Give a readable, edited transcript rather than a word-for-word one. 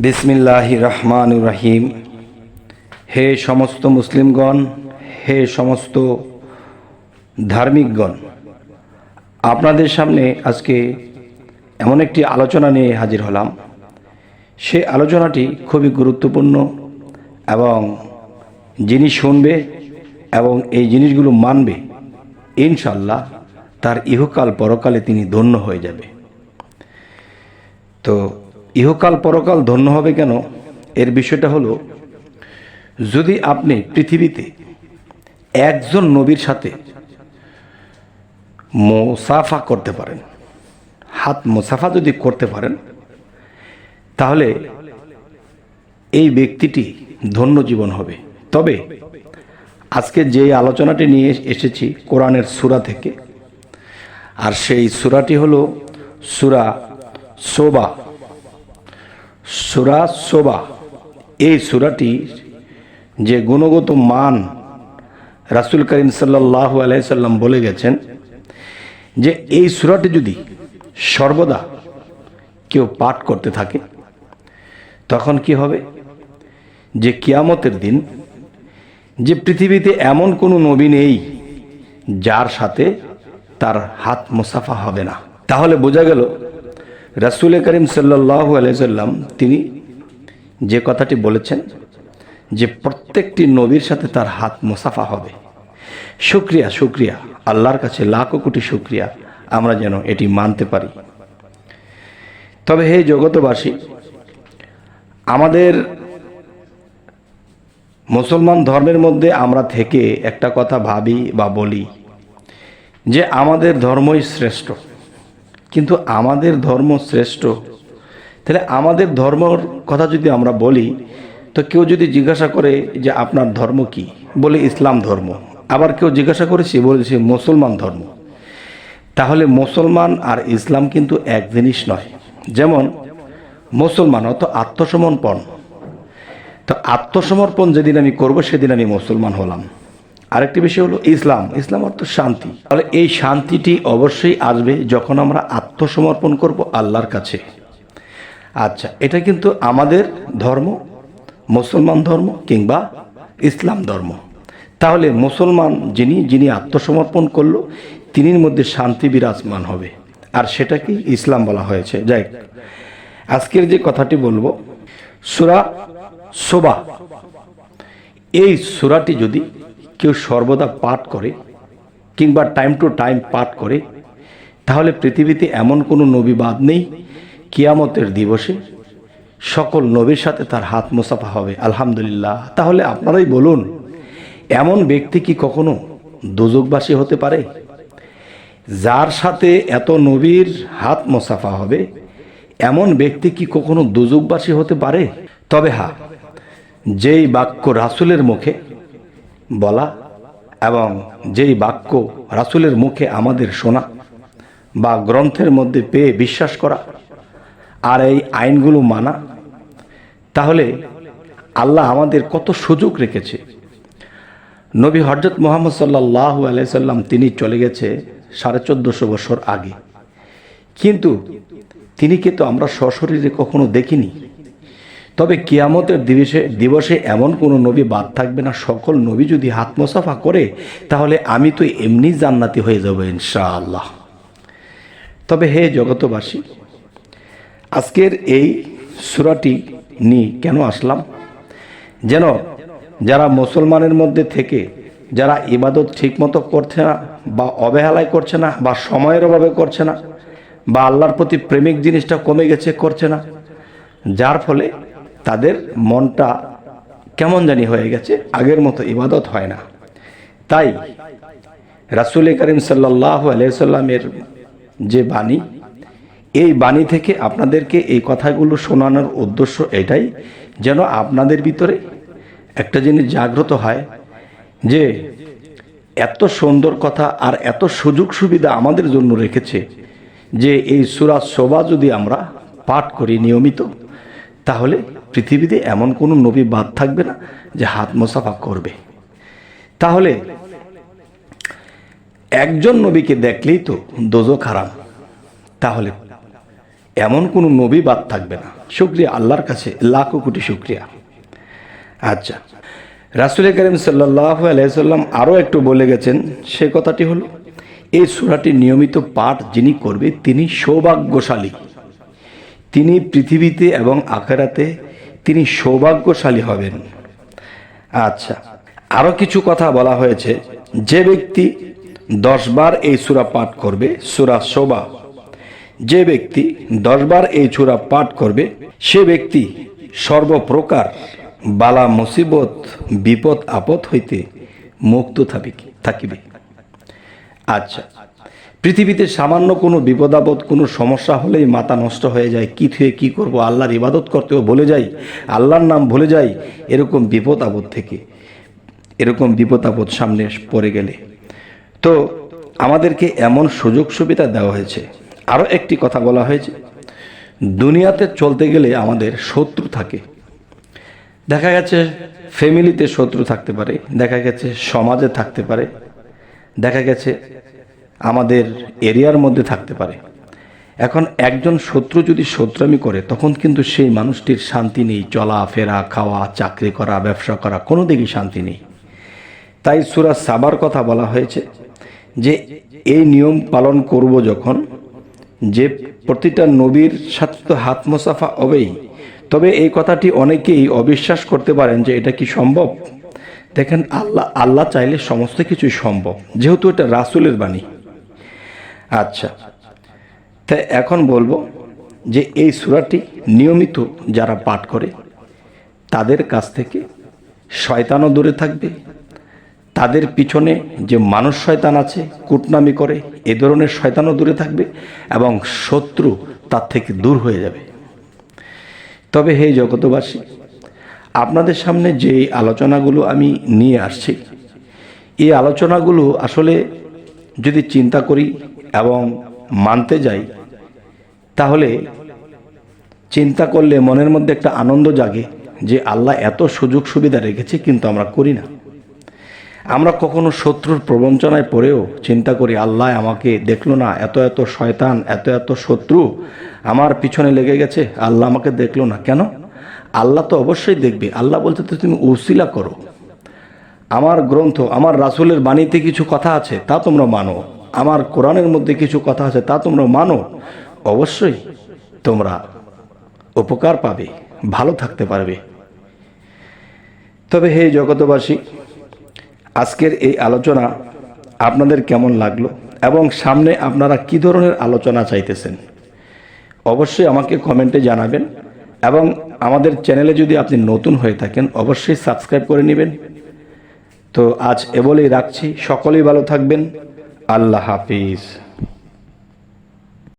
বিসমিল্লাহির রহমানির রহিম। হে সমস্ত মুসলিমগণ, হে সমস্ত ধার্মিকগণ, আপনাদের সামনে আজকে এমন একটি আলোচনা নিয়ে হাজির হলাম। সে আলোচনাটি খুবই গুরুত্বপূর্ণ এবং যিনি শুনবে এবং এই জিনিসগুলো মানবে, ইনশাল্লাহ তার ইহকাল পরকালে তিনি ধন্য হয়ে যাবে। তো ইহকাল পরকাল ধন্য হবে কেন, এর বিষয়টা হলো, যদি আপনি পৃথিবীতে একজন নবীর সাথে মুসাফা করতে পারেন, হাত মুসাফা যদি করতে পারেন, তাহলে এই ব্যক্তিটি ধন্য জীবন হবে। তবে আজকে যে আলোচনাটি নিয়ে এসেছি কোরআনের সূরা থেকে, আর সেই সূরাটি হলো সূরা সোবা। সূরা সোবা, এই সূরাটি যে গুণগত মান রাসূল করিম সাল্লাল্লাহু আলাইহি সাল্লাম বলে গেছেন যে এই সূরাটি যদি সর্বদা কেউ পাঠ করতে থাকে, তখন কি হবে, যে কিয়ামতের দিন যে পৃথিবীতে এমন কোনো নবী নেই যার সাথে তার হাত মুসাফা হবে না। তাহলে বোঝা গেল রাসূল করিম সাল্লাল্লাহু আলাইহি সাল্লাম তিনি যে কথাটি বলেছেন যে প্রত্যেকটি নবীর সাথে তার হাত মুসাফা হবে। শুকরিয়া, শুকরিয়া, আল্লাহর কাছে লাখো কোটি শুকরিয়া আমরা যেন এটি মানতে পারি। তবে হে জগতবাসী, আমাদের মুসলমান ধর্মের মধ্যে আমরা থেকে একটা কথা ভাবি বা বলি যে আমাদের ধর্মই শ্রেষ্ঠ। কিন্তু আমাদের ধর্ম শ্রেষ্ঠ, তাহলে আমাদের ধর্মর কথা যদি আমরা বলি, তো কেউ যদি জিজ্ঞাসা করে যে আপনার ধর্ম কি, বলে ইসলাম ধর্ম। আবার কেউ জিজ্ঞাসা করে সে বলেছে মুসলমান ধর্ম। তাহলে মুসলমান আর ইসলাম কিন্তু এক জিনিস নয়। যেমন মুসলমান অত আত্মসমর্পণ, তো আত্মসমর্পণ যেদিন আমি করব সেদিন আমি মুসলমান হলাম। আরেকটি বিষয় হলো ইসলাম। ইসলাম অর্থ শান্তি। তাহলে এই শান্তিটি অবশ্যই আসবে যখন আমরা আত্মসমর্পণ করব আল্লাহর কাছে। আচ্ছা, এটা কিন্তু আমাদের ধর্ম, মুসলমান ধর্ম কিংবা ইসলাম ধর্ম। তাহলে মুসলমান যিনি আত্মসমর্পণ করলো, তিনির মধ্যে শান্তি বিরাজমান হবে, আর সেটাকে ইসলাম বলা হয়েছে। যাই, আজকের যে কথাটি বলবো, সূরা সোবা, এই সূরাটি যদি কেউ সর্বদা পাঠ করে কিংবা টাইম টু টাইম পাঠ করে, তাহলে পৃথিবীতে এমন কোনো নবী বাদ নেই, কিয়ামতের দিবসে সকল নবীর সাথে তার হাত মুসাফা হবে। আলহামদুলিল্লাহ। তাহলে আপনারাই বলুন, এমন ব্যক্তি কি কখনো দোজখবাসী হতে পারে? যার সাথে এত নবীর হাত মুসাফা হবে, এমন ব্যক্তি কি কখনো দোজখবাসী হতে পারে? তবে হ্যাঁ, যেই বাক্য রাসূলের মুখে বলা এবং যেই বাক্য রাসূলের মুখে আমাদের শোনা বা গ্রন্থের মধ্যে পেয়ে বিশ্বাস করা আর এই আইনগুলো মানা, তাহলে আল্লাহ আমাদের কত সুযোগ রেখেছে। নবী হযরত মুহাম্মদ সাল্লাল্লাহু আলাইহি সাল্লাম তিনি চলে গেছে 1450 বছর আগে, কিন্তু তিনিকে তো আমরা সশরীরে কখনো দেখিনি। তবে কিয়ামতের দিবসে এমন কোনো নবী বাদ থাকবে না। সকল নবী যদি হাত মুসাফা করে, তাহলে আমি তো এমনি জান্নাতি হয়ে যাব ইনশাআল্লাহ। তবে হে জগতবাসী, আজকের এই সূরাটি নিয়ে কেন আসলাম, যেন যারা মুসলমানের মধ্যে থেকে যারা ইবাদত ঠিকমতো করছে না বা অবহেলায় করছে না বা সময়ের অভাবে করছে না বা আল্লাহর প্রতি প্রেমিক জিনিসটা কমে গেছে, করছে না, যার ফলে তাদের মনটা কেমন জানি হয়ে গেছে, আগের মতো ইবাদত হয় না। তাই রাসূল করিম সাল্লাল্লাহু আলাইহি সাল্লামের যে বাণী, এই বাণী থেকে আপনাদেরকে এই কথাগুলো শোনানোর উদ্দেশ্য এটাই, যেন আপনাদের ভিতরে একটা জিনিস জাগ্রত হয় যে এত সুন্দর কথা আর এত সুযোগ সুবিধা আমাদের জন্য রেখেছে, যে এই সূরা সোবা যদি আমরা পাঠ করি নিয়মিত, তাহলে পৃথিবীতে এমন কোনো নবী বাদ থাকবে না যে হাত মুসাফা করবে। তাহলে একজন নবীকে দেখলেই তো দোজখ হারাম, তাহলে এমন কোনো নবী বাদ থাকবে না। শুকরিয়া আল্লাহর কাছে, লাখো কোটি শুকরিয়া। আচ্ছা, রাসূল করিম সাল্লাল্লাহু আলাইহি সাল্লাম আরও একটু বলে গেছেন, সে কথাটি হলো এই সূরাটি নিয়মিত পাঠ যিনি করবে তিনি সৌভাগ্যশালী, তিনি পৃথিবীতে এবং আখিরাতে তিনি সৌভাগ্যশালী হবেন। আচ্ছা, আরও কিছু কথা বলা হয়েছে, যে ব্যক্তি 10 বার এই সূরা পাঠ করবে, সূরা সবা, যে ব্যক্তি 10 বার এই সূরা পাঠ করবে সে ব্যক্তি সর্বপ্রকার বালা মুসিবত বিপদ আপদ হইতে মুক্ত থাকিবে। আচ্ছা, পৃথিবীতে সামান্য কোনো বিপদ আপদ কোনো সমস্যা হলেই মাথা নষ্ট হয়ে যায়, কি থেকে কী করবো, আল্লাহর ইবাদত করতেও ভুলে যাই, আল্লাহর নাম ভুলে যাই। এরকম বিপদ আপদ থেকে, এরকম বিপদ আপদ সামনে পড়ে গেলে তো আমাদেরকে এমন সুযোগ সুবিধা দেওয়া হয়েছে। আরও একটি কথা বলা হয়েছে, দুনিয়াতে চলতে গেলে আমাদের শত্রু থাকে। দেখা গেছে ফ্যামিলিতে শত্রু থাকতে পারে, দেখা গেছে সমাজে থাকতে পারে, দেখা গেছে আমাদের এরিয়ার মধ্যে থাকতে পারে। এখন একজন শত্রু যদি শত্রুমি করে তখন কিন্তু সেই মানুষটির শান্তি নেই, চলাফেরা, খাওয়া, চাকরি করা, ব্যবসা করা, কোনো দিকেই শান্তি নেই। তাই সূরা সাবার কথা বলা হয়েছে যে এই নিয়ম পালন করব যখন, যে প্রতিটা নবীর সাথে তো হাত মোসাফা হবেই। তবে এই কথাটি অনেকেই অবিশ্বাস করতে পারেন যে এটা কি সম্ভব। দেখেন, আল্লাহ চাইলে সমস্ত কিছুই সম্ভব, যেহেতু এটা রাসূলের বাণী। আচ্ছা, তাই এখন বলবো যে এই সূরাটি নিয়মিত যারা পাঠ করে তাদের কাছ থেকে শয়তানও দূরে থাকবে, তাদের পিছনে যে মানুষ শয়তান আছে কুটনামি করে এ ধরনের শয়তানও দূরে থাকবে এবং শত্রু তার থেকে দূর হয়ে যাবে। তবে হে জগতবাসী, আপনাদের সামনে যে আলোচনাগুলো আমি নিয়ে আসছি, এই আলোচনাগুলো আসলে যদি চিন্তা করি এবং মানতে যাই তাহলে চিন্তা করলে মনের মধ্যে একটা আনন্দ জাগে যে আল্লাহ এত সুযোগ সুবিধা রেখেছে কিন্তু আমরা করি না। আমরা কখনো শত্রুর প্রবঞ্চনায় পড়েও চিন্তা করি আল্লাহ আমাকে দেখলো না, এত এত শয়তান, এত এত শত্রু আমার পিছনে লেগে গেছে, আল্লাহ আমাকে দেখলো না। কেন? আল্লাহ তো অবশ্যই দেখবে। আল্লাহ বলতে তো তুমি উসিলা করো, আমার গ্রন্থ, আমার রাসূলের বাণীতে কিছু কথা আছে তা তোমরা মানো, আমার কোরআনের মধ্যে কিছু কথা আছে তা তোমরা মানো, অবশ্যই তোমরা উপকার পাবে, ভালো থাকতে পারবে। তবে হে জগতবাসী, আজকের এই আলোচনা আপনাদের কেমন লাগলো এবং সামনে আপনারা কি ধরনের আলোচনা চাইতেছেন অবশ্যই আমাকে কমেন্টে জানাবেন। এবং আমাদের চ্যানেলে যদি আপনি নতুন হয়ে থাকেন অবশ্যই সাবস্ক্রাইব করে নেবেন। তো আজ এ বলেই রাখছি, সকলেই ভালো থাকবেন। আল্লাহ হাফিজ।